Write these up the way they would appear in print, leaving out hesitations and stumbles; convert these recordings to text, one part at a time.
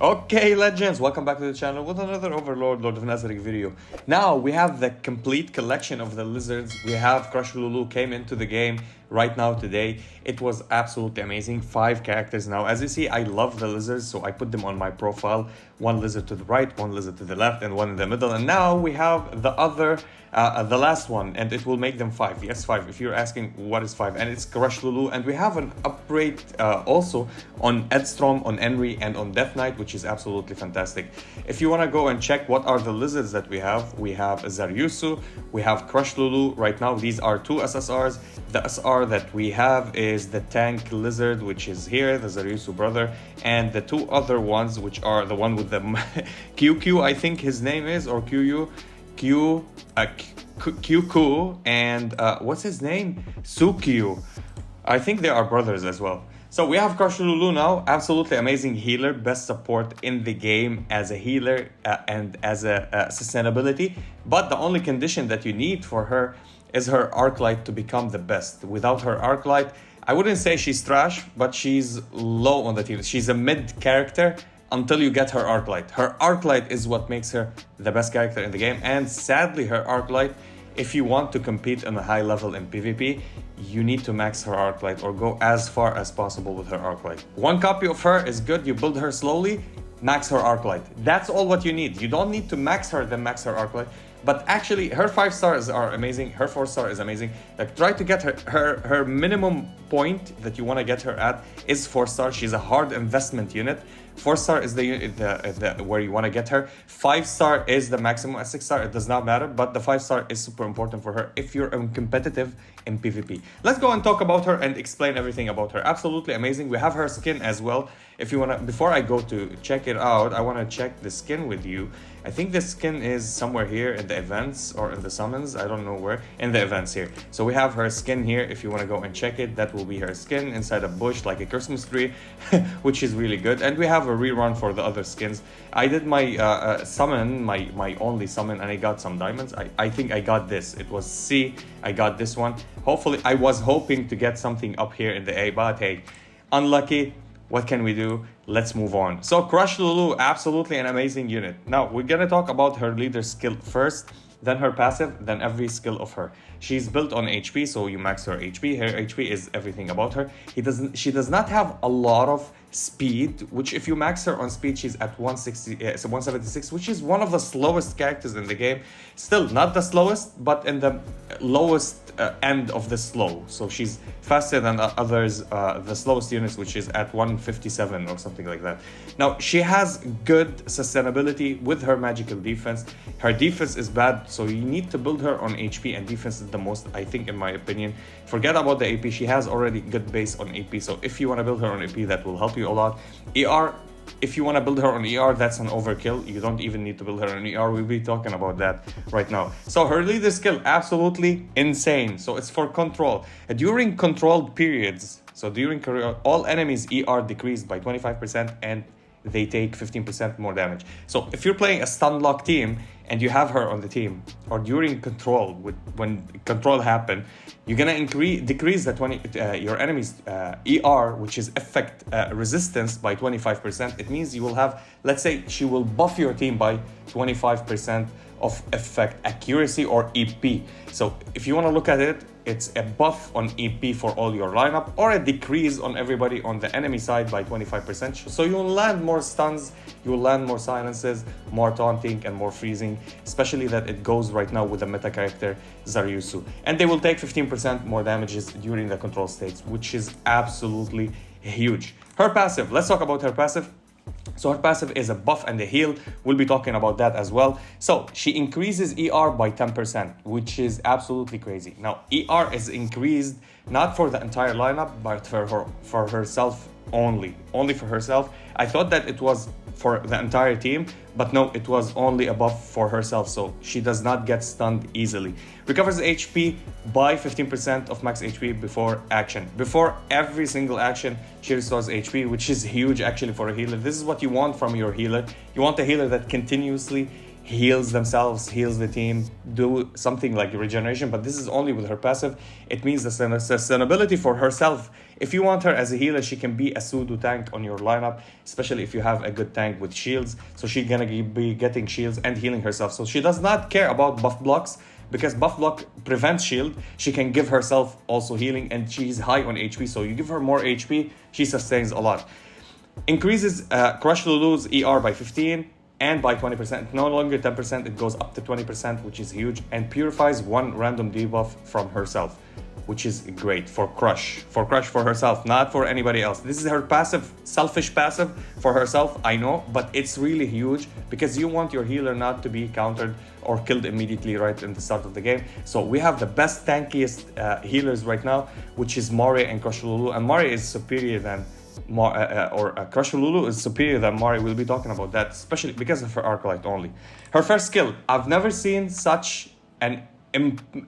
Okay, legends, welcome back to the channel with another Overlord, Lord of Nazarick video. Now, we have the complete collection of the lizards. We have Crusch Lulu came into the game right now today. It was absolutely amazing. 5 characters now. As you see, I love the lizards, so I put them on my profile. One lizard to the right, one lizard to the left, and one in the middle. And now we have the last one, and it will make them 5. Yes, 5. If you're asking what is 5, and it's Crusch Lulu. And we have an upgrade also on Edstrom, on Henry, and on Death Knight, which is absolutely fantastic. If you want to go and check what are the lizards that we have Zaryusu, we have Crusch Lulu. Right now, these are 2 SSRs. The SR that we have is the tank lizard, which is here, the Zaryusu brother, and the 2 other ones, which are the one with the QQ, I think his name is, or QU, QQ, and what's his name? Sukyu. I think they are brothers as well. So we have Crusch Lulu now, absolutely amazing healer, best support in the game as a healer and as a sustainability. But the only condition that you need for her is her Arclight to become the best. Without her Arclight, I wouldn't say she's trash, but she's low on the team. She's a mid character until you get her Arclight. Her Arclight is what makes her the best character in the game. And sadly, her Arclight, if you want to compete on a high level in PvP, you need to max her Arclight or go as far as possible with her Arclight. 1 copy of her is good. You build her slowly, max her Arclight. That's all what you need. You don't need to max her, then max her Arclight. But actually, her 5 stars are amazing. Her 4 star is amazing. Like, try to get her minimum point that you want to get her at is 4 star. She's a hard investment unit. 4 star is the where you want to get her. 5 star is the maximum. At 6 star, it does not matter. But the 5 star is super important for her if you're competitive in PvP. Let's go and talk about her and explain everything about her. Absolutely amazing. We have her skin as well. If you wanna, before I go to check it out, I wanna check the skin with you. I think the skin is somewhere here in the events or in the summons. I don't know where. In the events here. So we have her skin here. If you want to go and check it, that will be her skin inside a bush like a Christmas tree, which is really good. And we have a rerun for the other skins. I did my summon, my only summon, and I got some diamonds. I think I got this. It was C. I got this one. Hopefully, I was hoping to get something up here in the A, but hey, unlucky. What can we do? Let's move on. So Crusch Lulu, absolutely an amazing unit. Now we're gonna talk about her leader skill first, then her passive, then every skill of her. She's built on HP, so you max her HP. Her HP is everything about her. She does not have a lot of speed, which if you max her on speed, she's at 176, which is one of the slowest characters in the game. Still not the slowest, but in the lowest end of the slow. So she's faster than others, the slowest units, which is at 157 or something like that. Now, she has good sustainability with her magical defense. Her defense is bad, so you need to build her on HP, and defense is the most, I think, in my opinion. Forget about the AP. She has already good base on AP, so if you want to build her on AP, that will help you a lot. ER, if you want to build her on ER, that's an overkill. You don't even need to build her on ER. We'll be talking about that right now. So her leader skill, absolutely insane. So it's for control. During controlled periods, so during all enemies ER decreased by 25% and they take 15% more damage. So if you're playing a stun lock team and you have her on the team, or during control, when control happen, you're gonna decrease the your enemy's ER, which is effect resistance, by 25%. It means you will have, let's say, she will buff your team by 25% of effect accuracy or EP. So if you want to look at it, it's a buff on EP for all your lineup, or a decrease on everybody on the enemy side by 25%. So you'll land more stuns, you'll land more silences, more taunting, and more freezing, especially that it goes right now with the meta character Zaryusu. And they will take 15% more damages during the control states, which is absolutely huge. Her passive, let's talk about her passive. So her passive is a buff and a heal. We'll be talking about that as well. So she increases ER by 10%, which is absolutely crazy. Now, ER is increased not for the entire lineup, but for herself only for herself. I thought that it was for the entire team, but no, it was only a buff for herself, so she does not get stunned easily. Recovers HP by 15% of max HP before action. Before every single action, she restores HP, which is huge actually for a healer. This is what you want from your healer. You want a healer that continuously heals themselves, heals the team, do something like regeneration, but this is only with her passive. It means the sustainability for herself. If you want her as a healer, she can be a pseudo tank on your lineup, especially if you have a good tank with shields. So she's gonna be getting shields and healing herself. So she does not care about buff blocks, because buff block prevents shield. She can give herself also healing, and she's high on HP. So you give her more HP, she sustains a lot. Increases Crusch Lulu's ER by 15 and by 20%. No longer 10%, it goes up to 20%, which is huge. And purifies one random debuff from herself, which is great for Crusch. For Crusch, for herself, not for anybody else. This is her passive, selfish passive for herself, I know, but it's really huge because you want your healer not to be countered or killed immediately right in the start of the game. So we have the best, tankiest healers right now, which is Mari and Crusch Lulu. And Mari is superior than Crusch Lulu is superior than Mari. We'll be talking about that, especially because of her Arclight only. Her first skill, I've never seen such an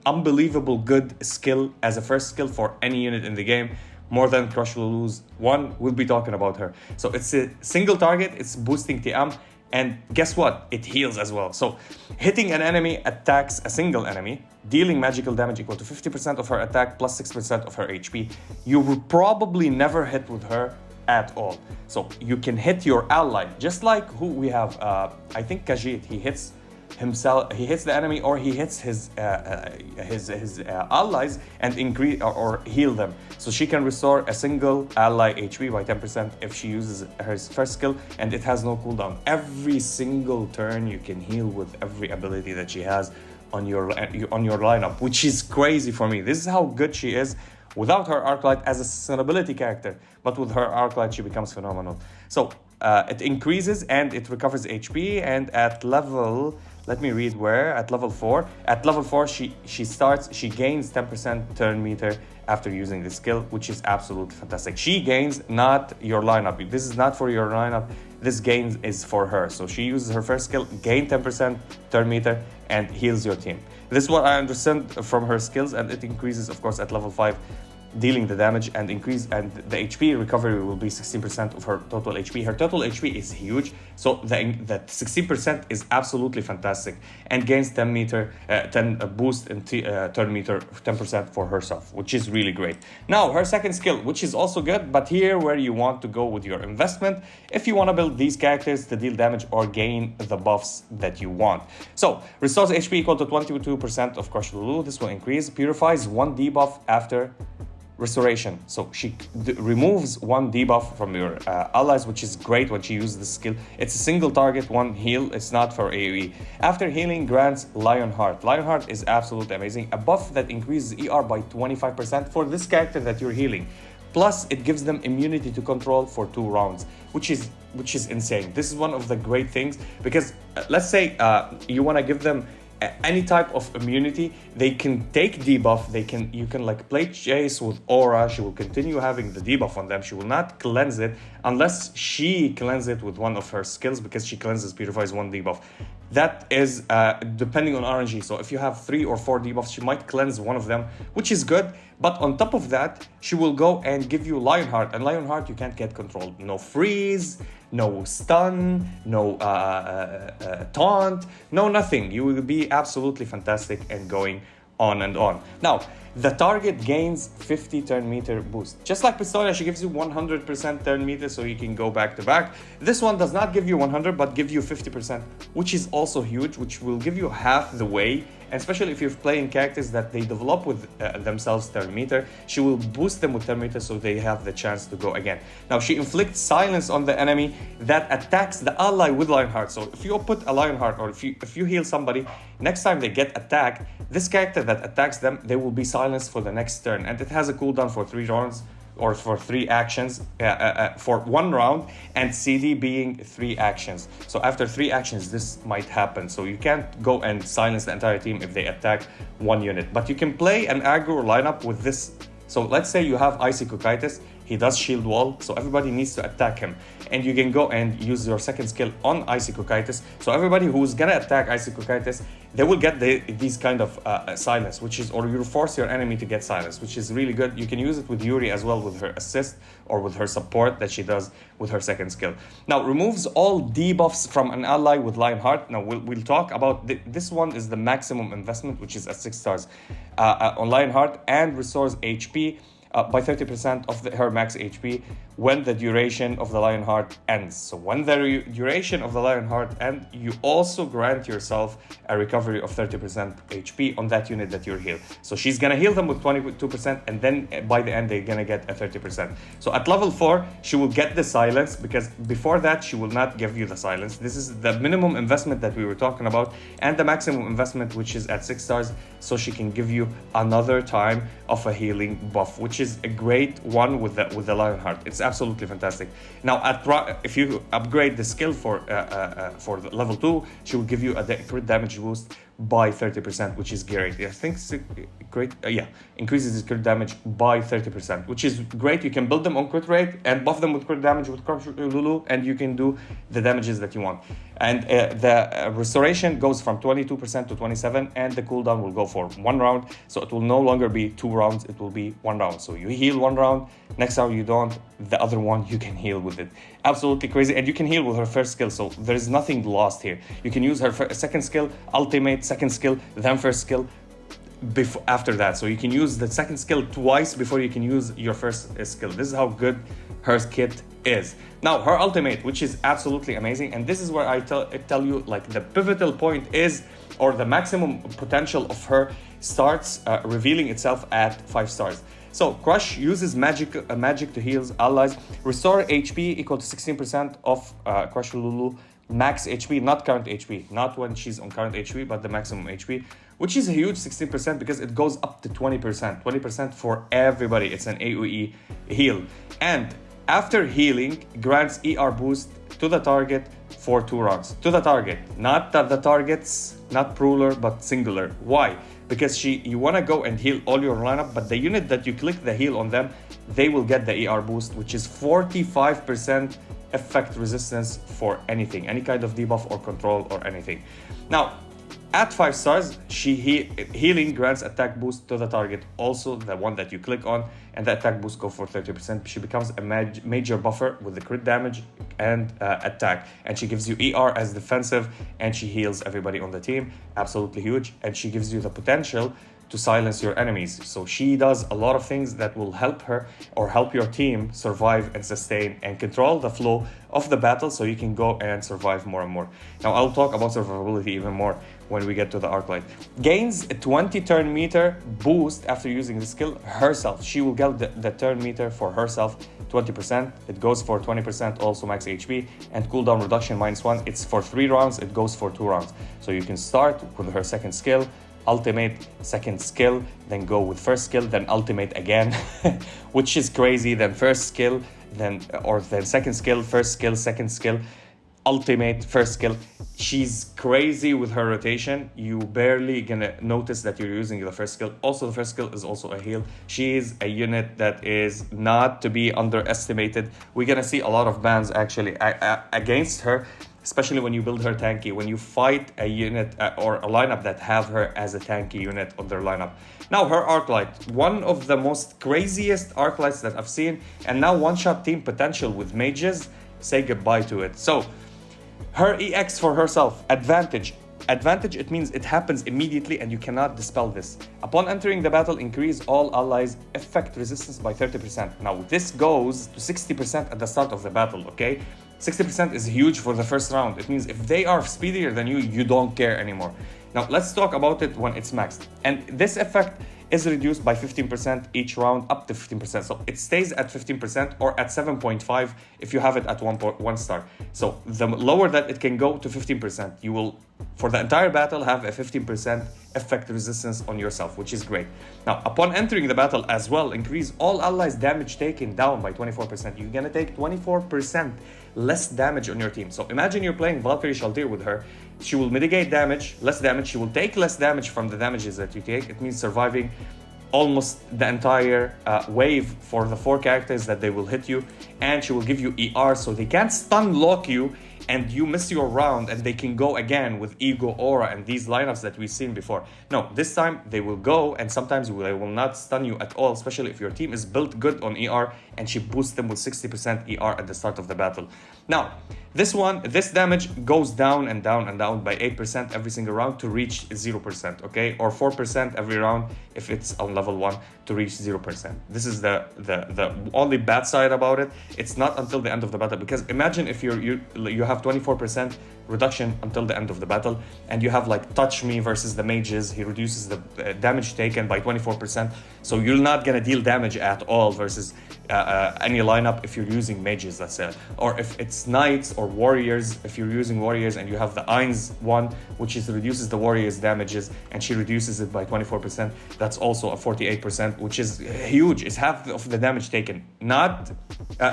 unbelievable good skill as a first skill for any unit in the game, more than Crusch Lulu's one. We'll be talking about her. So it's a single target, it's boosting TM, and guess what? It heals as well. So hitting an enemy attacks a single enemy, dealing magical damage equal to 50% of her attack plus 6% of her HP. You will probably never hit with her at all. So you can hit your ally, just like who we have, I think Khajiit, he hits himself, he hits the enemy, or he hits his allies and increase or heal them. So she can restore a single ally HP by 10% if she uses her first skill, and it has no cooldown. Every single turn you can heal with every ability that she has on your lineup, which is crazy for me. This is how good she is without her Arclight as a sustainability character, but with her Arclight she becomes phenomenal. So it increases and it recovers HP, and at level, let me read where, at level 4. At level 4, she gains 10% turn meter after using the skill, which is absolutely fantastic. She gains, not your lineup. This is not for your lineup. This gain is for her. So she uses her first skill, gain 10% turn meter, and heals your team. This is what I understand from her skills, and it increases, of course, at level 5. Dealing the damage and increase, and the HP recovery will be 16% of her total HP. Her total HP is huge, so that 16% is absolutely fantastic, and gains 10 boost in turn meter 10% for herself, which is really great. Now her second skill, which is also good, but here where you want to go with your investment, if you want to build these characters to deal damage or gain the buffs that you want. So restores HP equal to 22% of Crusch Lulu. This will increase. Purifies one debuff after restoration. So she removes one debuff from your allies, which is great when she uses the skill. It's a single target, one heal. It's not for AoE. After healing, grants Lionheart. Lionheart is absolutely amazing. A buff that increases ER by 25% for this character that you're healing. Plus, it gives them immunity to control for 2 rounds, which is insane. This is one of the great things, because let's say you want to give them any type of immunity. They can take debuff, you can like play Chase with Aura. She will continue having the debuff on them. She will not cleanse it unless she cleanses it with one of her skills, because she purifies one debuff. That is depending on RNG. So if you have 3 or 4 debuffs, she might cleanse one of them, which is good. But on top of that, she will go and give you Lionheart, and Lionheart you can't get controlled. No freeze, no stun, no taunt, no nothing. You will be absolutely fantastic and going on and on. Now, the target gains 50 turn meter boost. Just like Pistoia, she gives you 100% turn meter, so you can go back to back. This one does not give you 100, but give you 50%, which is also huge, which will give you half the way. And especially if you're playing characters that they develop with themselves turn meter, she will boost them with turn meter so they have the chance to go again. Now, she inflicts silence on the enemy that attacks the ally with Lionheart. So if you put a Lionheart, or if you heal somebody, next time they get attacked, this character that attacks them, they will be silenced for the next turn. And it has a cooldown for 3 rounds, or for 3 actions, for 1 round, and CD being 3 actions. So after 3 actions, this might happen. So you can't go and silence the entire team if they attack 1 unit. But you can play an aggro lineup with this. So let's say you have Icy Cocytus, He does shield wall, so everybody needs to attack him. And you can go and use your second skill on Isekai. So everybody who's gonna attack Isekai, they will get these kind of silence, which is, or you force your enemy to get silence, which is really good. You can use it with Yuri as well with her assist or with her support that she does with her second skill. Now, removes all debuffs from an ally with Lionheart. Now, we'll talk about this one is the maximum investment, which is at 6 stars on Lionheart, and restores HP by 30% of her max HP when the duration of the Lionheart ends. So when the duration of the Lionheart ends, you also grant yourself a recovery of 30% HP on that unit that you're healed. So she's gonna heal them with 22%, and then by the end they're gonna get a 30%. So at level 4, she will get the silence, because before that she will not give you the silence. This is the minimum investment that we were talking about, and the maximum investment, which is at 6 stars, so she can give you another time of a healing buff, which is a great one with the Lionheart. It's absolutely fantastic. Now, if you upgrade the skill for the level 2, she will give you a crit damage boost by 30%, which is great. I think it's great. Increases the crit damage by 30%, which is great. You can build them on crit rate and buff them with crit damage with Crusch Lulu, and you can do the damages that you want. And the restoration goes from 22% to 27%, and the cooldown will go for 1 round. So it will no longer be 2 rounds, it will be 1 round. So you heal 1 round, next round you don't, the other one you can heal with it. Absolutely crazy. And you can heal with her first skill, so there is nothing lost here. You can use her second skill, ultimate, second skill, then first skill after that. So you can use the second skill twice before you can use your first skill. This is how good her kit is. Now, her ultimate, which is absolutely amazing, and this is where I tell you, like, the pivotal point is, or the maximum potential of her starts revealing itself at 5 stars. So Crusch uses magic to heal allies, restore HP equal to 16% of Crusch Lulu max HP, not current HP, not when she's on current HP, but the maximum HP, which is a huge 16% because it goes up to 20% for everybody. It's an AoE heal, and after healing, grants ER boost to the target for 2 rounds. To the target, not the targets, not plural, but singular. Why? Because you want to go and heal all your lineup, but the unit that you click the heal on them, they will get the ER boost, which is 45% effect resistance for anything, any kind of debuff or control or anything. Now, at 5 stars, healing grants attack boost to the target, also the one that you click on, and the attack boost go for 30%. She becomes a major buffer with the crit damage and attack, and she gives you ER as defensive, and she heals everybody on the team. Absolutely huge. And she gives you the potential to silence your enemies. So she does a lot of things that will help her or help your team survive and sustain and control the flow of the battle, so you can go and survive more and more. Now, I'll talk about survivability even more when we get to the Arclight. Gains a 20 turn meter boost after using the skill herself. She will get the turn meter for herself 20%. It goes for 20% also max HP, and cooldown reduction -1. It's for 3 rounds, it goes for 2 rounds. So you can start with her second skill, ultimate, second skill, then go with first skill, then ultimate again, which is crazy. Then first skill, then second skill, first skill, second skill, ultimate, first skill. She's crazy with her rotation. You barely gonna notice that you're using the first skill. Also, the first skill is also a heal. She is a unit that is not to be underestimated. We're gonna see a lot of bans actually against her, especially when you build her tanky, when you fight a unit or a lineup that have her as a tanky unit on their lineup. Now, her Arclight, one of the most craziest Arclights that I've seen, and now one-shot team potential with mages. Say goodbye to it. So, her EX for herself, advantage. Advantage, it means it happens immediately and you cannot dispel this. Upon entering the battle, increase all allies' effect resistance by 30%. Now, this goes to 60% at the start of the battle, okay? 60% is huge for the first round. It means if they are speedier than you, you don't care anymore. Now, let's talk about it when it's maxed. And this effect is reduced by 15% each round, up to 15%. So it stays at 15% or at 7.5 if you have it at 1 star. So the lower that it can go to 15%, you will, for the entire battle, have a 15% effect resistance on yourself, which is great. Now, upon entering the battle as well, increase all allies' damage taken down by 24%. You're gonna take 24% less damage on your team. So imagine you're playing Valkyrie Shaltir with her. She will mitigate damage, less damage. She will take less damage from the damages that you take. It means surviving almost the entire wave for the 4 characters that they will hit you, and she will give you ER so they can't stun lock you and you miss your round and they can go again with Ego, Aura, and these lineups that we've seen before. No, this time they will go, and sometimes they will not stun you at all, especially if your team is built good on ER, and she boosts them with 60% ER at the start of the battle. Now, this damage goes down and down and down by 8% every single round to reach 0%, okay? Or 4% every round if it's on level 1 to reach 0%. This is the only bad side about it. It's not until the end of the battle, because imagine if you have 24% reduction until the end of the battle, and you have like Touch Me versus the mages. He reduces the damage taken by 24%, so you're not gonna deal damage at all versus any lineup if you're using mages, let's say. Or if it's knights or warriors, if you're using warriors and you have the Ainz one, which is reduces the warriors damages, and she reduces it by 24%, that's also a 48%, which is huge. It's half of the damage taken, not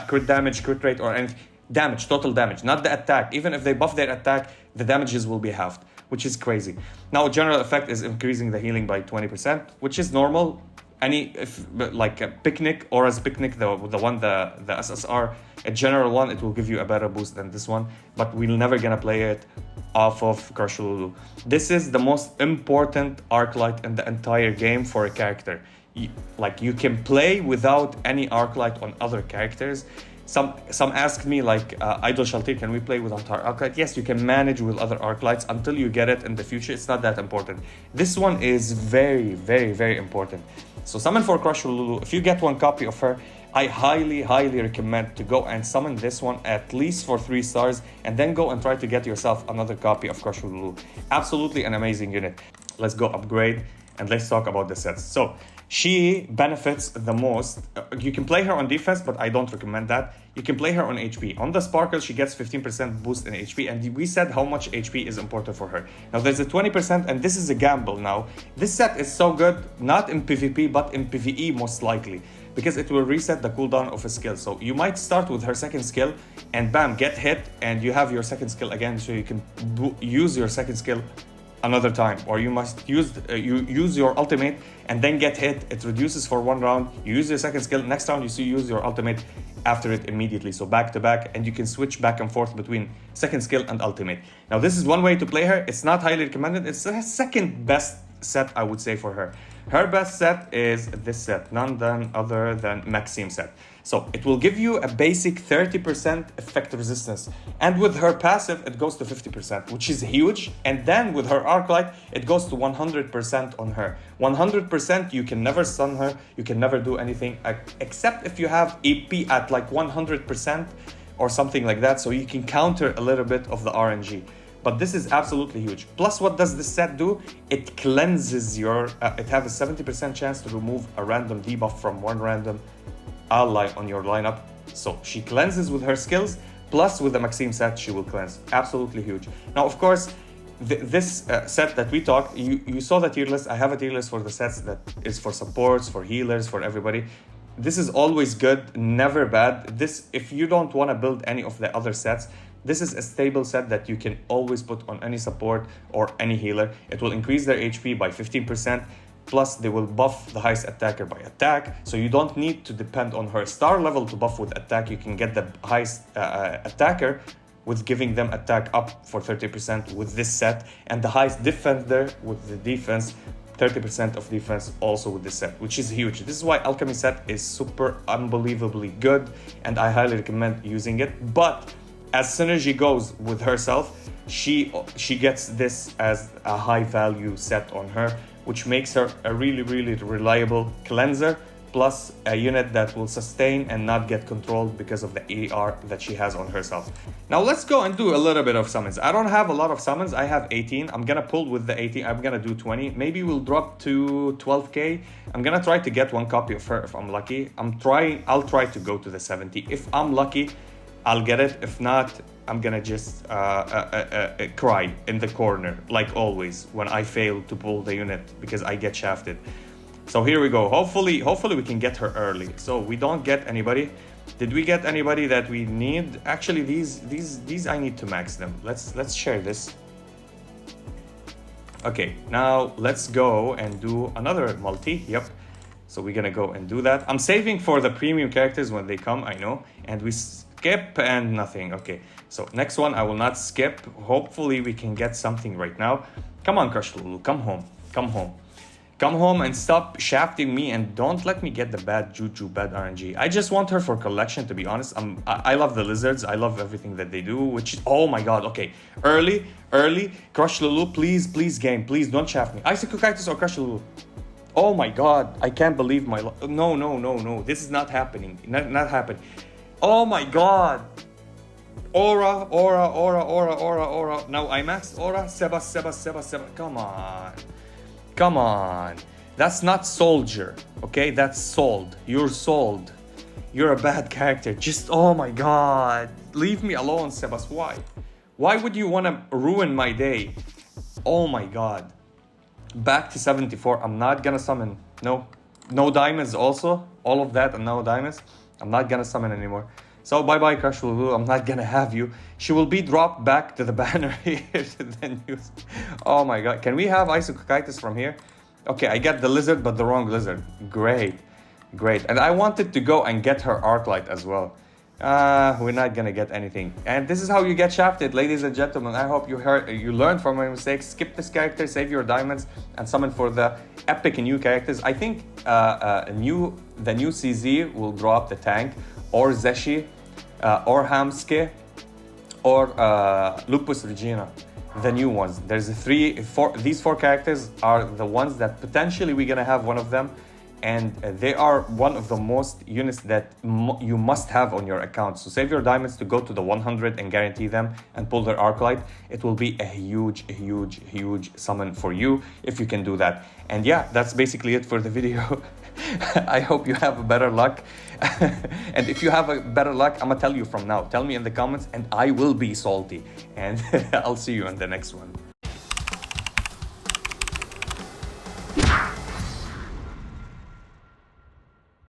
crit damage, crit rate, or anything. Damage, total damage, not the attack. Even if they buff their attack, the damages will be halved, which is crazy. Now, general effect is increasing the healing by 20%, which is normal. Like a Picnic, Aura's Picnic, the SSR, a general one, it will give you a better boost than this one, but we're never gonna play it off of Crusch Lulu. This is the most important Arclight in the entire game for a character. You can play without any Arclight on other characters. Some asked me, like, Idol Shaltir, can we play without our Arclight? Yes, you can manage with other Arclights until you get it in the future. It's not that important. This one is very, very, very important. So summon for Crusch Lulu. If you get 1 copy of her, I highly, highly recommend to go and summon this one at least for 3 stars, and then go and try to get yourself another copy of Crusch Lulu. Absolutely an amazing unit. Let's go upgrade, and let's talk about the sets. So she benefits the most. You can play her on defense, but I don't recommend that. You can play her on HP. On the Sparkle, she gets 15% boost in HP, and we said how much HP is important for her. Now there's a 20%, and this is a gamble now. This set is so good, not in PvP, but in PvE most likely, because it will reset the cooldown of a skill. So you might start with her second skill, and bam, get hit, and you have your second skill again, so you can use your second skill another time, or you must use your ultimate and then get hit. It reduces for 1 round. You use your second skill, next round you use your ultimate after it immediately, so back to back, and you can switch back and forth between second skill and ultimate. Now this is one way to play her. It's not highly recommended. It's the second best set, I would say, for her. Her best set is this set, none other than Maxime set. So it will give you a basic 30% effect resistance, and with her passive it goes to 50%, which is huge. And then with her Arclight it goes to 100% on her. 100%, you can never stun her, you can never do anything except if you have EP at like 100% or something like that, so you can counter a little bit of the RNG. But this is absolutely huge. Plus, what does this set do? It cleanses your... it has a 70% chance to remove a random debuff from 1 random ally on your lineup. So she cleanses with her skills, plus with the Maxime set, she will cleanse. Absolutely huge. Now, of course, this set that we talked, you saw the tier list. I have a tier list for the sets that is for supports, for healers, for everybody. This is always good, never bad. This, if you don't want to build any of the other sets, this is a stable set that you can always put on any support or any healer. It will increase their HP by 15%, plus they will buff the highest attacker by attack, so you don't need to depend on her star level to buff with attack. You can get the highest attacker with giving them attack up for 30% with this set, and the highest defender with the defense, 30% of defense also with this set, which is huge. This is why Alchemy set is super unbelievably good, and I highly recommend using it. But as synergy goes with herself, she gets this as a high value set on her, which makes her a really, really reliable cleanser, plus a unit that will sustain and not get controlled because of the AR that she has on herself. Now let's go and do a little bit of summons. I don't have a lot of summons. I have 18. I'm gonna pull with the 18. I'm gonna do 20. Maybe we'll drop to 12k. I'm gonna try to get 1 copy of her if I'm lucky. I'll try to go to the 70. If I'm lucky, I'll get it. If not, I'm gonna just cry in the corner, like always, when I fail to pull the unit because I get shafted. So here we go. Hopefully we can get her early. So we don't get anybody. Did we get anybody that we need? Actually, these I need to max them. Let's share this. Okay, now let's go and do another multi. Yep. So we're gonna go and do that. I'm saving for the premium characters when they come, I know. And we skip and nothing. Okay, so next one I will not skip. Hopefully we can get something right now. Come on, Crusch Lulu, come home, come home. Come home and stop shafting me, and don't let me get the bad juju, bad RNG. I just want her for collection, to be honest. I love the lizards. I love everything that they do, which is, oh my god, okay. Early, Crusch Lulu, please, game, please don't shaft me. Isekai or Crusch Lulu? Oh my god, I can't believe my luck. No. This is not happening. Not happening. Oh my god. Aura. Now I maxed Aura. Seba. Come on. That's not soldier. Okay, that's sold. You're sold. You're a bad character. Just, oh my god. Leave me alone, Sebas. Why? Why would you want to ruin my day? Oh my god. Back to 74. I'm not gonna summon. No diamonds also. All of that and no diamonds. I'm not gonna summon anymore. So bye Crusch Lulu. I'm not gonna have you. She will be dropped back to the banner here. Then use. Oh my god. Can we have isekai from here? Okay, I get the lizard, but the wrong lizard. Great. And I wanted to go and get her Arclight as well. We're not gonna get anything. And this is how you get shafted, ladies and gentlemen. I hope you learned from my mistakes. Skip this character, save your diamonds, and summon for the epic new characters. I think the new CZ will drop the tank, or Zeshi, or Hamske, or Lupus Regina. The new ones. There's these four characters are the ones that potentially we're gonna have one of them. And they are one of the most units that you must have on your account. So save your diamonds to go to the 100 and guarantee them and pull their Arclight. It will be a huge summon for you if you can do that. And yeah, that's basically it for the video. I hope you have better luck. And if you have a better luck, I'm gonna tell you from now. Tell me in the comments and I will be salty. And I'll see you in the next one.